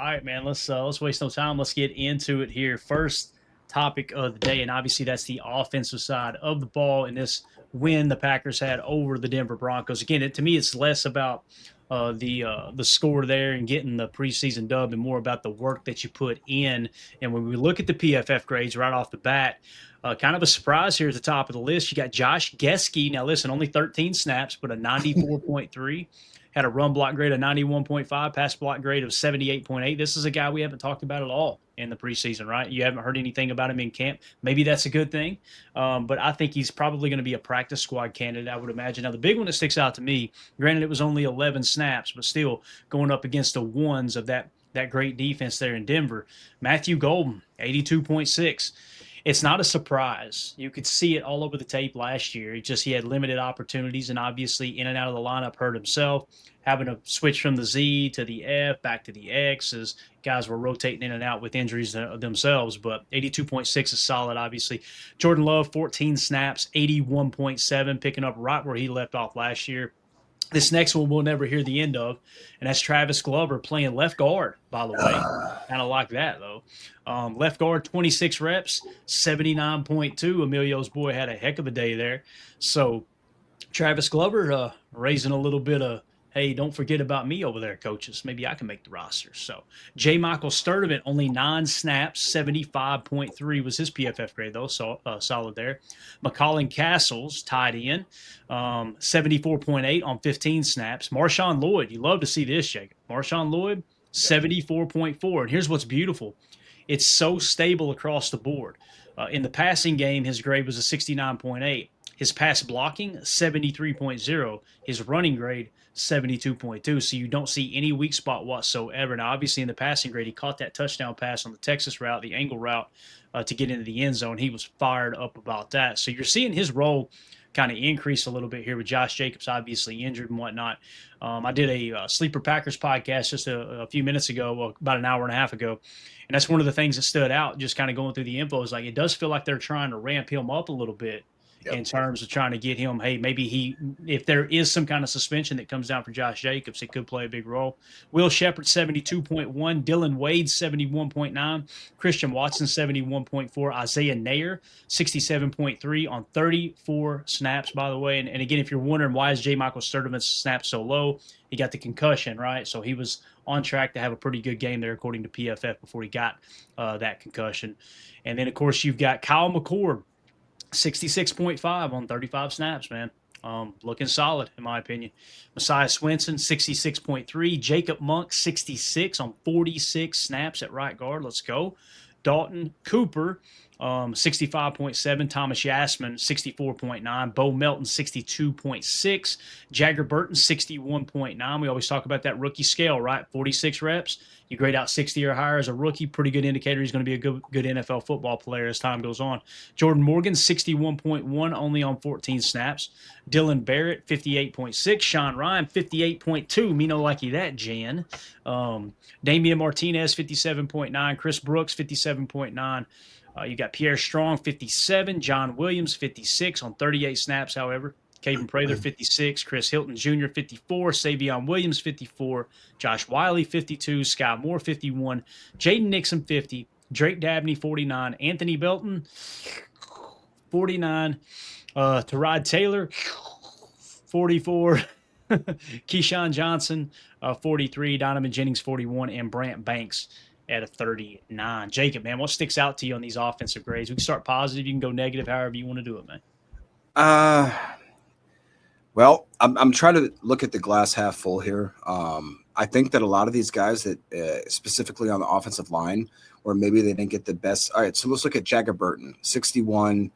right, man. Let's waste no time. Let's get into it here. First topic of the day, and obviously that's the offensive side of the ball in this win the Packers had over the Denver Broncos. Again, to me, it's less about the score there and getting the preseason dub, and more about the work that you put in. And when we look at the PFF grades right off the bat, kind of a surprise here at the top of the list. You got Josh Gesky. Now, listen, only 13 snaps, but a 94.3. Had a run block grade of 91.5, pass block grade of 78.8. This is a guy we haven't talked about at all in the preseason, right? You haven't heard anything about him in camp. Maybe that's a good thing, but I think he's probably going to be a practice squad candidate, I would imagine. Now, the big one that sticks out to me, granted it was only 11 snaps, but still going up against the ones of that great defense there in Denver. Matthew Golden, 82.6. It's not a surprise. You could see it all over the tape last year. He had limited opportunities, and obviously in and out of the lineup hurt himself. Having to switch from the Z to the F, back to the X, as guys were rotating in and out with injuries themselves. But 82.6 is solid, obviously. Jordan Love, 14 snaps, 81.7, picking up right where he left off last year. This next one we'll never hear the end of, and that's Travis Glover playing left guard, by the way. Kind of like that, though. Left guard, 26 reps, 79.2. Emilio's boy had a heck of a day there. So Travis Glover raising a little bit of, hey, don't forget about me over there, coaches. Maybe I can make the roster. So J. Michael Sturdivant, only 9 snaps, 75.3 was his PFF grade, though, so solid there. McCollin Castles, tied in, 74.8 on 15 snaps. Marshawn Lloyd, you love to see this, Jacob. Marshawn Lloyd, 74.4. And here's what's beautiful. It's so stable across the board. In the passing game, his grade was a 69.8. His pass blocking, 73.0. His running grade, 72.2. So you don't see any weak spot whatsoever. Now, obviously, in the passing grade, he caught that touchdown pass on the Texas route, the angle route, to get into the end zone. He was fired up about that. So you're seeing his role kind of increase a little bit here with Josh Jacobs obviously injured and whatnot. I did a Sleeper Packers podcast just a few minutes ago, about an hour and a half ago. And that's one of the things that stood out, just kind of going through the info, is like it does feel like they're trying to ramp him up a little bit. Yep. In terms of trying to get him, hey, maybe if there is some kind of suspension that comes down for Josh Jacobs, it could play a big role. Will Shepard, 72.1. Dylan Wade, 71.9. Christian Watson, 71.4. Isaiah Nair, 67.3 on 34 snaps, by the way. And again, if you're wondering why is J. Michael Sturdivant's snap so low, he got the concussion, right? So he was on track to have a pretty good game there, according to PFF, before he got that concussion. And then, of course, you've got Kyle McCord, 66.5 on 35 snaps, man. Looking solid, in my opinion. Messiah Swinson, 66.3. Jacob Monk, 66 on 46 snaps at right guard. Let's go. Dalton Cooper, 65.7. Thomas Yasman, 64.9. Bo Melton, 62.6. Jagger Burton, 61.9. We always talk about that rookie scale, right? 46 reps. You grade out 60 or higher as a rookie. Pretty good indicator he's going to be a good NFL football player as time goes on. Jordan Morgan, 61.1, only on 14 snaps. Dylan Barrett, 58.6. Sean Ryan, 58.2. Me no likey that, Jan. Damian Martinez, 57.9. Chris Brooks, 57.9. You got Pierre Strong, 57. John Williams, 56 on 38 snaps, however. Caden Prather, 56. Chris Hilton Jr., 54. Savion Williams, 54. Josh Wiley, 52. Sky Moore, 51. Jaden Nixon, 50. Drake Dabney, 49. Anthony Belton, 49. Tyrod Taylor, 44. Keyshawn Johnson, 43. Donovan Jennings, 41. And Brant Banks at a 39. Jacob, man, what sticks out to you on these offensive grades? We can start positive. You can go negative, however you want to do it, man. Well, I'm trying to look at the glass half full here. I think that a lot of these guys that specifically on the offensive line, or maybe they didn't get the best. All right, so let's look at Jagger Burton, 61.9,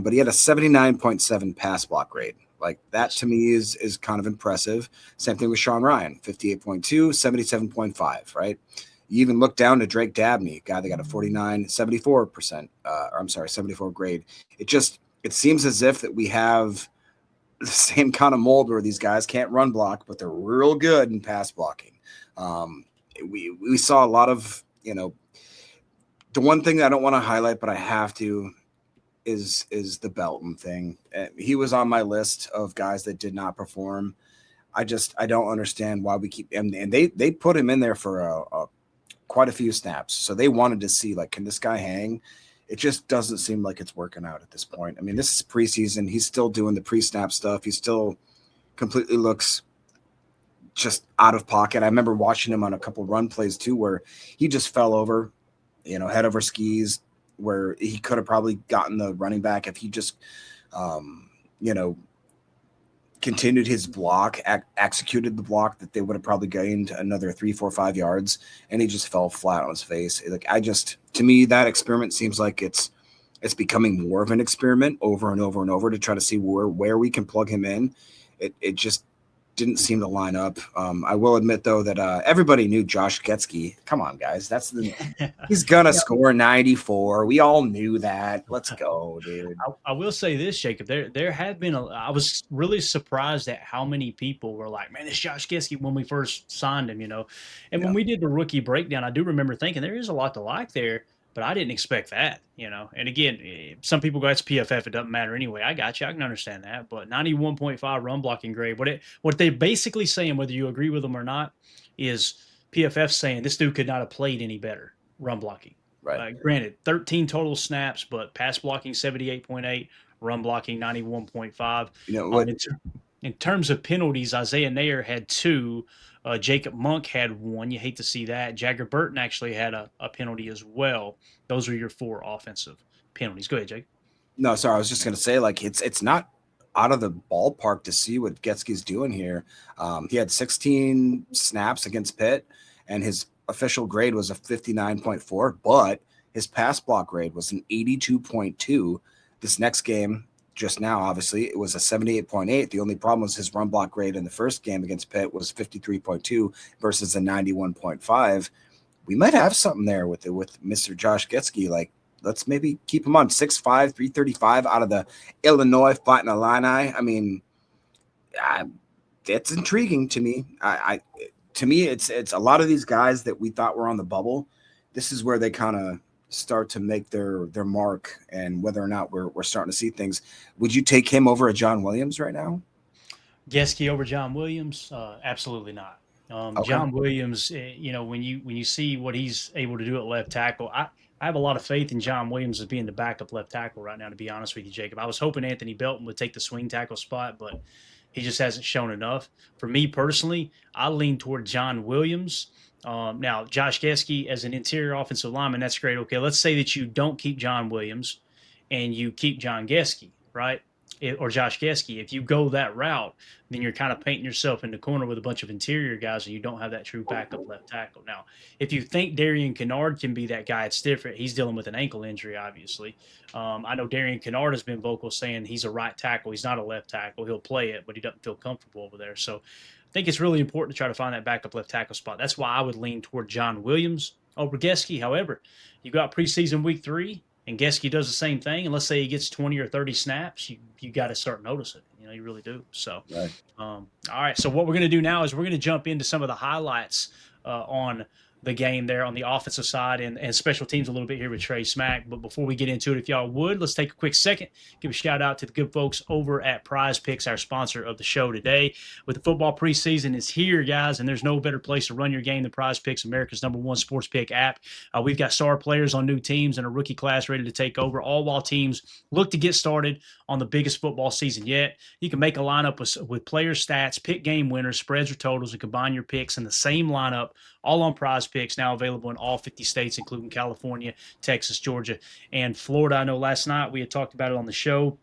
but he had a 79.7 pass block grade. Like that to me is kind of impressive. Same thing with Sean Ryan, 58.2, 77.5, right? You even look down to Drake Dabney, guy that got a 74 grade. It seems as if that we have the same kind of mold where these guys can't run block, but they're real good in pass blocking. We saw a lot of, the one thing that I don't want to highlight, but I have to, is the Belton thing. He was on my list of guys that did not perform. I don't understand why we keep and they put him in there for quite a few snaps. So they wanted to see, like, can this guy hang? It just doesn't seem like it's working out at this point. I mean, this is preseason. He's still doing the pre-snap stuff. He still completely looks just out of pocket. I remember watching him on a couple run plays too, where he just fell over, head over skis, where he could have probably gotten the running back if he just, continued his block, executed the block, that they would have probably gained another 3, 4, 5 yards, and he just fell flat on his face. Like, to me, that experiment seems like it's becoming more of an experiment over and over and over to try to see where we can plug him in. It just didn't seem to line up. I will admit, though, that everybody knew Josh Getsky. Come on, guys. He's going to score 94. We all knew that. Let's go, dude. I will say this, Jacob. There had been I was really surprised at how many people were like, man, it's Josh Getsky when we first signed him, And when we did the rookie breakdown, I do remember thinking there is a lot to like there. But I didn't expect that, And again, some people go, it's PFF. It doesn't matter anyway. I got you. I can understand that. But 91.5 run blocking grade. What they're basically saying, whether you agree with them or not, is PFF saying this dude could not have played any better run blocking. Right. Granted, 13 total snaps, but pass blocking 78.8, run blocking 91.5. In terms of penalties, Isaiah Nair had 2. Jacob Monk had 1. You hate to see that. Jagger Burton actually had a penalty as well. Those are your 4 offensive penalties. Go ahead, Jake. No, sorry. I was just going to say, like, it's not out of the ballpark to see what Getsky's doing here. He had 16 snaps against Pitt, and his official grade was a 59.4, but his pass block grade was an 82.2. This next game, just now, obviously, it was a 78.8. The only problem was his run block grade in the first game against Pitt was 53.2 versus a 91.5. We might have something there with Mr. Josh Getsky. Like, let's maybe keep him on 6'5", 335 out of the Illinois Fighting Illini. I mean, it's intriguing to me. To me, it's a lot of these guys that we thought were on the bubble. This is where they kind of start to make their mark, and whether or not we're starting to see things. Would you take him over a John Williams right now? Getsky over John Williams? Absolutely not. Okay. John Williams, when you see what he's able to do at left tackle, I have a lot of faith in John Williams as being the backup left tackle right now, to be honest with you, Jacob. I was hoping Anthony Belton would take the swing tackle spot, but he just hasn't shown enough. For me personally, I lean toward John Williams. Now, Josh Getsky as an interior offensive lineman, that's great. Okay, let's say that you don't keep John Williams and you keep John Getsky, right? Or Josh Getsky. If you go that route, then you're kind of painting yourself in the corner with a bunch of interior guys, and you don't have that true backup left tackle. Now, if you think Darian Kennard can be that guy, it's different. He's dealing with an ankle injury, obviously. I know Darian Kennard has been vocal saying he's a right tackle. He's not a left tackle. He'll play it, but he doesn't feel comfortable over there. So I think it's really important to try to find that backup left tackle spot. That's why I would lean toward John Williams over Getsky. However, you got preseason week 3, and Getsky does the same thing, and let's say he gets 20 or 30 snaps, you got to start noticing. You really do. So, right. All right. So what we're going to do now is we're going to jump into some of the highlights on the game there on the offensive side and special teams a little bit here with Trey Smack. But before we get into it, if y'all would, let's take a quick second, give a shout out to the good folks over at PrizePicks, our sponsor of the show today. With the football preseason is here, guys, and there's no better place to run your game than PrizePicks, America's #1 sports pick app. We've got star players on new teams and a rookie class ready to take over, all while teams look to get started on the biggest football season yet. You can make a lineup with player stats, pick game winners, spreads or totals, and combine your picks in the same lineup, all on PrizePicks, now available in all 50 states, including California, Texas, Georgia, and Florida. I know last night we had talked about it on the show.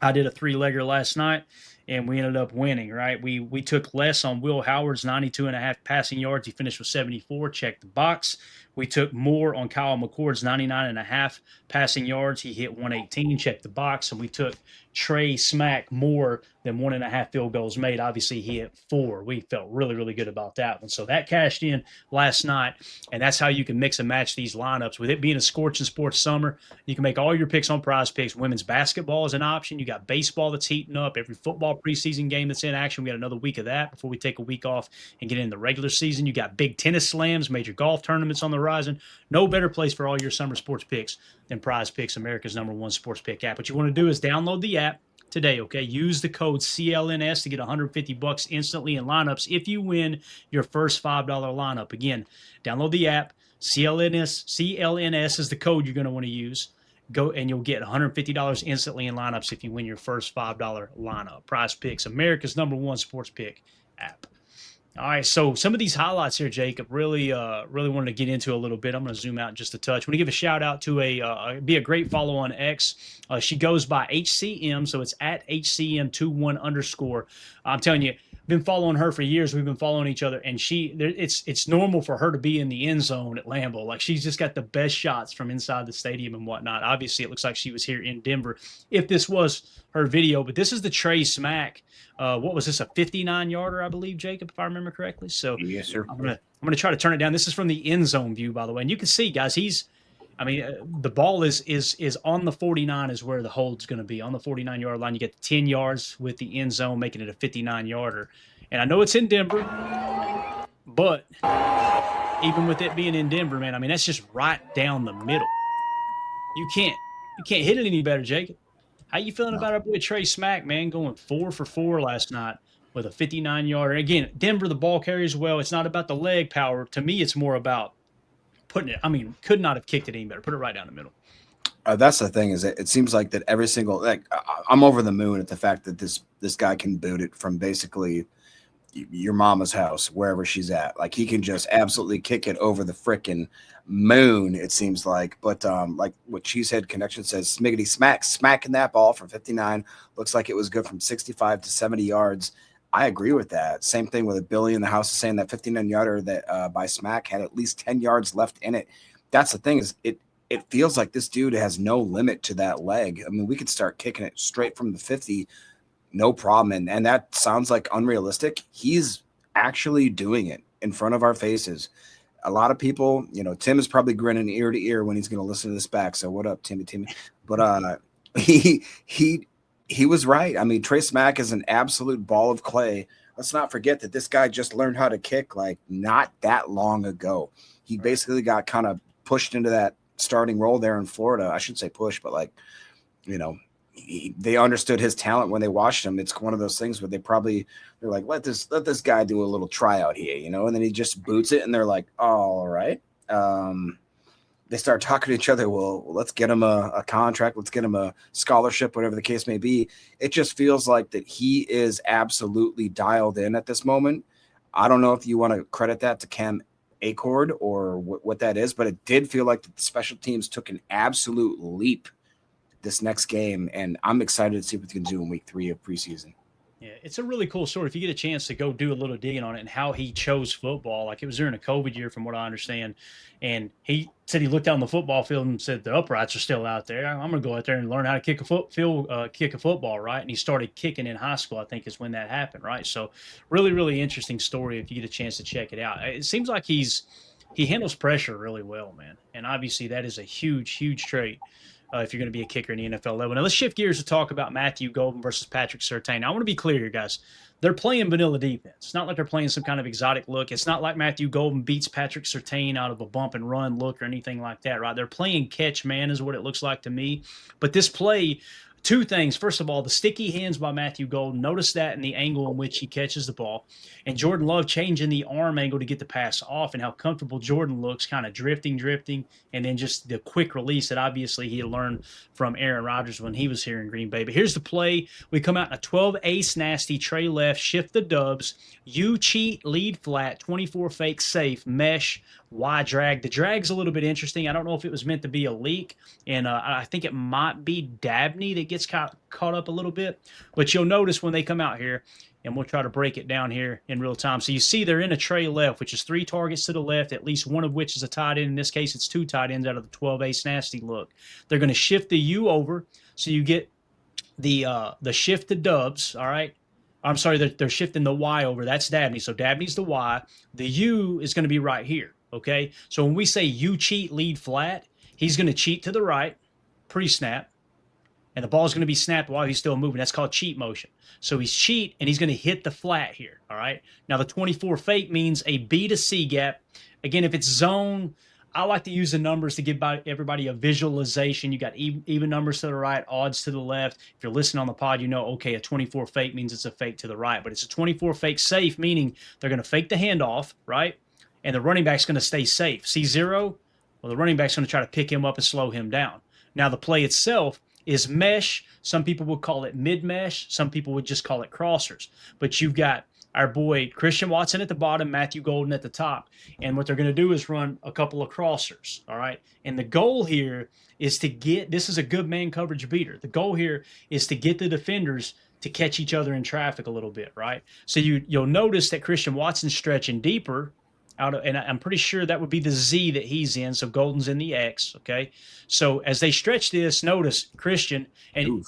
I did a 3-legger last night, and we ended up winning, right? We took less on Will Howard's 92.5 passing yards. He finished with 74. Check the box. We took more on Kyle McCord's 99.5 passing yards. He hit 118. Check the box. And we took Trey Smack more than 1.5 field goals made. Obviously, he hit 4. We felt really, really good about that one. So that cashed in last night, and that's how you can mix and match these lineups. With it being a scorching sports summer, you can make all your picks on PrizePicks. Women's basketball is an option. You got baseball that's heating up. Every football preseason game that's in action. We got another week of that before we take a week off and get in the regular season. You got big tennis slams, major golf tournaments on the horizon. No better place for all your summer sports picks than PrizePicks, America's #1 sports pick app. What you want to do is download the app, today, okay? Use the code CLNS to get $150 instantly in lineups if you win your first $5 lineup. Again, download the app. CLNS is the code you're going to want to use. Go and you'll get $150 instantly in lineups if you win your first $5 lineup. PrizePicks, America's #1 sports pick app. All right, so some of these highlights here, Jacob, really wanted to get into a little bit. I'm going to zoom out just a touch. I want to give a shout out to be a great follow on X. She goes by HCM, so it's at HCM21_. I'm telling you, been following her for years. We've been following each other, and it's normal for her to be in the end zone at Lambeau. Like, she's just got the best shots from inside the stadium and whatnot. Obviously, it looks like she was here in Denver. If this was her video, but this is the Trey Smack. What was this, a 59-yarder, I believe, Jacob, if I remember correctly? So yes, sir. I'm gonna try to turn it down. This is from the end zone view, by the way, and you can see, guys, the ball is on the 49 is where the hold's going to be, on the 49-yard line. You get 10 yards with the end zone, making it a 59-yarder. And I know it's in Denver, but even with it being in Denver, man, I mean, that's just right down the middle. You can't hit it any better, Jacob. How you feeling about our boy Trey Smack, man, going 4 for 4 last night with a 59-yarder? Again, Denver, the ball carries well. It's not about the leg power. To me, it's more about putting it. I mean, could not have kicked it any better. Put it right down the middle. That's the thing, is it seems like that every single, I'm over the moon at the fact that this guy can boot it from basically your mama's house, wherever she's at. Like, he can just absolutely kick it over the frickin' moon, it seems like. But like what Cheesehead Connection says, Smiggity Smack, smacking that ball from 59. Looks like it was good from 65 to 70 yards. I agree with that. Same thing with Billy in the house is saying that 59-yarder that by Smack had at least 10 yards left in it. That's the thing, is it feels like this dude has no limit to that leg. I mean, we could start kicking it straight from the 50, no problem. And that sounds like unrealistic. He's actually doing it in front of our faces. A lot of people, Tim is probably grinning ear to ear when he's going to listen to this back. So what up, Timmy? But he was right. I mean, Trey Smack is an absolute ball of clay. Let's not forget that this guy just learned how to kick like not that long ago. He basically got kind of pushed into that starting role there in Florida. I shouldn't say push, but they understood his talent when they watched him. It's one of those things where they're like, let this guy do a little tryout here, and then he just boots it, and they're like, oh, all right. They start talking to each other. Well, let's get him a contract. Let's get him a scholarship, whatever the case may be. It just feels like that he is absolutely dialed in at this moment. I don't know if you want to credit that to Cam Acord or what that is, but it did feel like the special teams took an absolute leap this next game, and I'm excited to see what we can do in week 3 of preseason. Yeah, it's a really cool story. If you get a chance to go do a little digging on it and how he chose football, like it was during a COVID year, from what I understand, and he said he looked out on the football field and said the uprights are still out there. I'm going to go out there and learn how to kick a football, right? And he started kicking in high school, I think, is when that happened, right? So really, really interesting story if you get a chance to check it out. It seems like he handles pressure really well, man, and obviously that is a huge, huge trait. If you're going to be a kicker in the NFL level. Now, let's shift gears to talk about Matthew Golden versus Patrick Surtain. Now, I want to be clear here, guys. They're playing vanilla defense. It's not like they're playing some kind of exotic look. It's not like Matthew Golden beats Patrick Surtain out of a bump and run look or anything like that, right? They're playing catch man is what it looks like to me. But this play, two things. First of all, the sticky hands by Matthew Golden. Notice that in the angle in which he catches the ball. And Jordan Love changing the arm angle to get the pass off, and how comfortable Jordan looks, kind of drifting, and then just the quick release that obviously he had learned from Aaron Rodgers when he was here in Green Bay. But here's the play. We come out in a 12 ace nasty, Trey left, shift the dubs, you cheat, lead flat, 24 fake safe, mesh, Y drag. The drag's a little bit interesting. I don't know if it was meant to be a leak, and I think it might be Dabney that gets caught up a little bit. But you'll notice when they come out here, and we'll try to break it down here in real time. So you see they're in a Trey left, which is 3 targets to the left, at least one of which is a tight end. In this case, it's 2 tight ends out of the 12 ace nasty look. They're going to shift the U over, so you get the shift to dubs, all right? I'm sorry, they're shifting the Y over. That's Dabney. So Dabney's the Y. The U is going to be right here, okay? So when we say you cheat, lead flat, he's going to cheat to the right, pre-snap, and the ball's going to be snapped while he's still moving. That's called cheat motion. So he's cheat, and he's going to hit the flat here, all right? Now, the 24 fake means a B to C gap. Again, if it's zone, I like to use the numbers to give everybody a visualization. You got even numbers to the right, odds to the left. If you're listening on the pod, you know, okay, a 24 fake means it's a fake to the right, but it's a 24 fake safe, meaning they're going to fake the handoff, right? And the running back's going to stay safe. See zero? Well, the running back's going to try to pick him up and slow him down. Now, the play itself is mesh. Some people would call it mid mesh. Some people would just call it crossers. But you've got our boy Christian Watson at the bottom, Matthew Golden at the top. And what they're going to do is run a couple of crossers. All right. And the goal here is to get, this is a good man coverage beater. The goal here is to get the defenders to catch each other in traffic a little bit. Right. So you'll notice that Christian Watson's stretching deeper out of, and I'm pretty sure that would be the Z that he's in. So Golden's in the X. Okay. So as they stretch this, notice Christian, and Oof.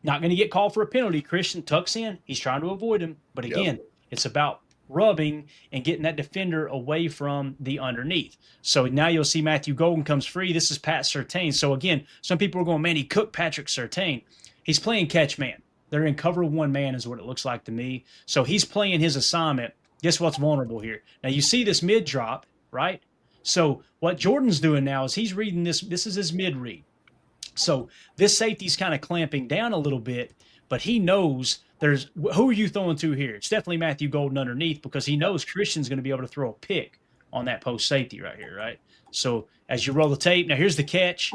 Not going to get called for a penalty. Christian tucks in. He's trying to avoid him. But again, it's about rubbing and getting that defender away from the underneath. So now you'll see Matthew Golden comes free. This is Pat Surtain. So again, some people are going, man, he cooked Patrick Surtain. He's playing catch man. They're in cover one man is what it looks like to me. So he's playing his assignment. Guess what's vulnerable here? Now you see this mid drop, right? So what Jordan's doing now is he's reading this. This is his mid read. So this safety's kind of clamping down a little bit, but he knows there's, who are you throwing to here? It's definitely Matthew Golden underneath because he knows Christian's going to be able to throw a pick on that post safety right here, right? So as you roll the tape, now here's the catch.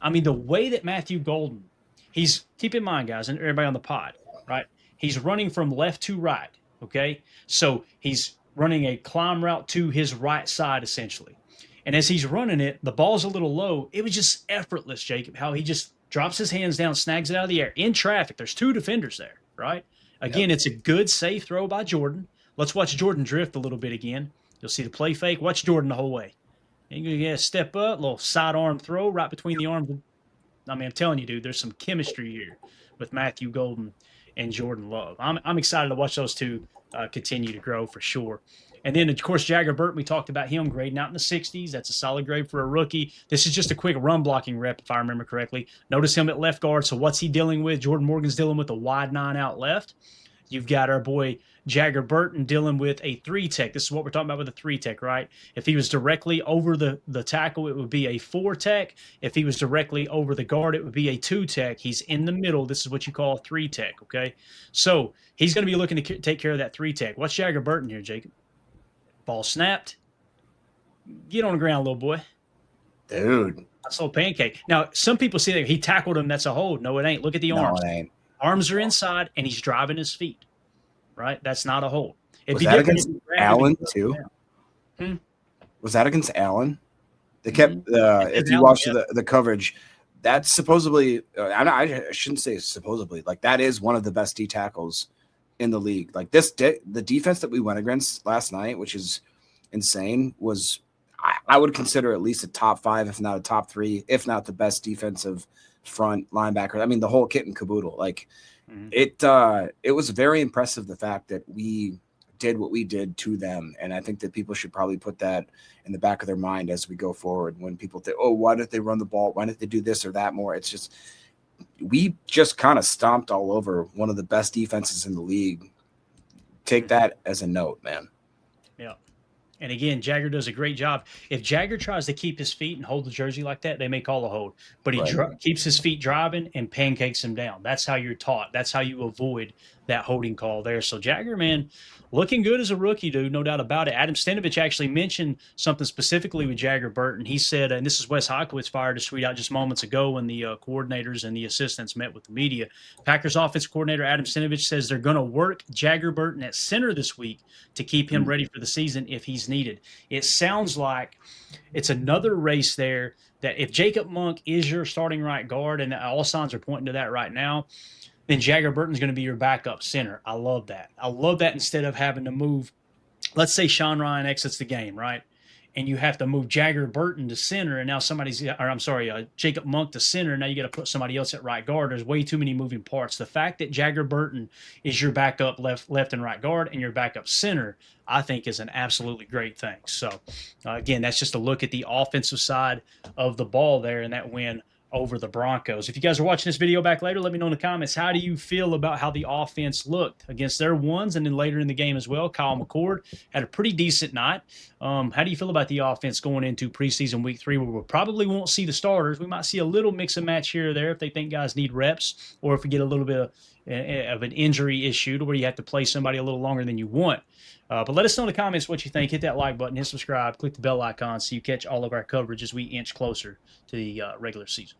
I mean, the way that Matthew Golden, he's, keep in mind, guys, and everybody on the pod, right? He's running from left to right, okay? So he's running a climb route to his right side, essentially. And as he's running it, the ball's a little low. It was just effortless, Jacob, how he just drops his hands down, snags it out of the air in traffic. There's two defenders there, right? Again, It's a good, safe throw by Jordan. Let's watch Jordan drift a little bit again. You'll see the play fake. Watch Jordan the whole way. And you're going to step up, little side arm throw right between the arms. I mean, I'm telling you, dude, there's some chemistry here with Matthew Golden and Jordan Love. I'm excited to watch those two continue to grow for sure. And then, of course, Jagger Burton, we talked about him grading out in the 60s. That's a solid grade for a rookie. This is just a quick run blocking rep, if I remember correctly. Notice him at left guard. So what's he dealing with? Jordan Morgan's dealing with a wide 9 out left. You've got our boy Jagger Burton dealing with a 3-tech. This is what we're talking about with a 3-tech, right? If he was directly over the tackle, it would be a 4-tech. If he was directly over the guard, it would be a 2-tech. He's in the middle. This is what you call a 3-tech, okay? So he's going to be looking to take care of that 3-tech. What's Jagger Burton here, Jacob? Ball snapped. Get on the ground, little boy. Dude. That's a little pancake. Now, some people say that he tackled him. That's a hold. No, it ain't. Look at the arms. No, it ain't. Arms are inside, and he's driving his feet. Right? That's not a hold. Was that against Allen, too? Was that against Allen? They kept, if you watch the coverage, that's supposedly, I shouldn't say supposedly, like that is one of the best D tackles in the league. Like the defense that we went against last night, which is insane, was I would consider at least a top 5, if not a top 3, if not the best defensive front linebacker. I mean, the whole kit and caboodle. Like it was very impressive, the fact that we did what we did to them. And I think that people should probably put that in the back of their mind as we go forward. When people think, oh, why didn't they run the ball? Why didn't they do this or that more? It's just, we just kind of stomped all over one of the best defenses in the league. Take that as a note, man. Yeah. And again, Jagger does a great job. If Jagger tries to keep his feet and hold the jersey like that, they may call a hold. But he keeps his feet driving and pancakes him down. That's how you're taught. That's how you avoid that holding call there. So Jagger, man, looking good as a rookie, dude, no doubt about it. Adam Stenovich actually mentioned something specifically with Jagger Burton. He said, and this is Wes Hocklowitz fired a tweet out just moments ago when the coordinators and the assistants met with the media. Packers offense coordinator Adam Stenovich says they're going to work Jagger Burton at center this week to keep him ready for the season if he's needed. It sounds like it's another race there that if Jacob Monk is your starting right guard, and all signs are pointing to that right now, then Jagger Burton's going to be your backup center. I love that. I love that instead of having to move, let's say Sean Ryan exits the game, right? And you have to move Jagger Burton to center, and now Jacob Monk to center. Now you got to put somebody else at right guard. There's way too many moving parts. The fact that Jagger Burton is your backup left and right guard and your backup center, I think is an absolutely great thing. So, again, that's just a look at the offensive side of the ball there in that win over the Broncos. If you guys are watching this video back later, let me know in the comments, how do you feel about how the offense looked against their ones and then later in the game as well? Kyle McCord had a pretty decent night. How do you feel about the offense going into preseason week 3, where we probably won't see the starters? We might see a little mix and match here or there if they think guys need reps, or if we get a little bit of an injury issue to where you have to play somebody a little longer than you want. But let us know in the comments what you think. Hit that like button, hit subscribe, click the bell icon so you catch all of our coverage as we inch closer to the regular season.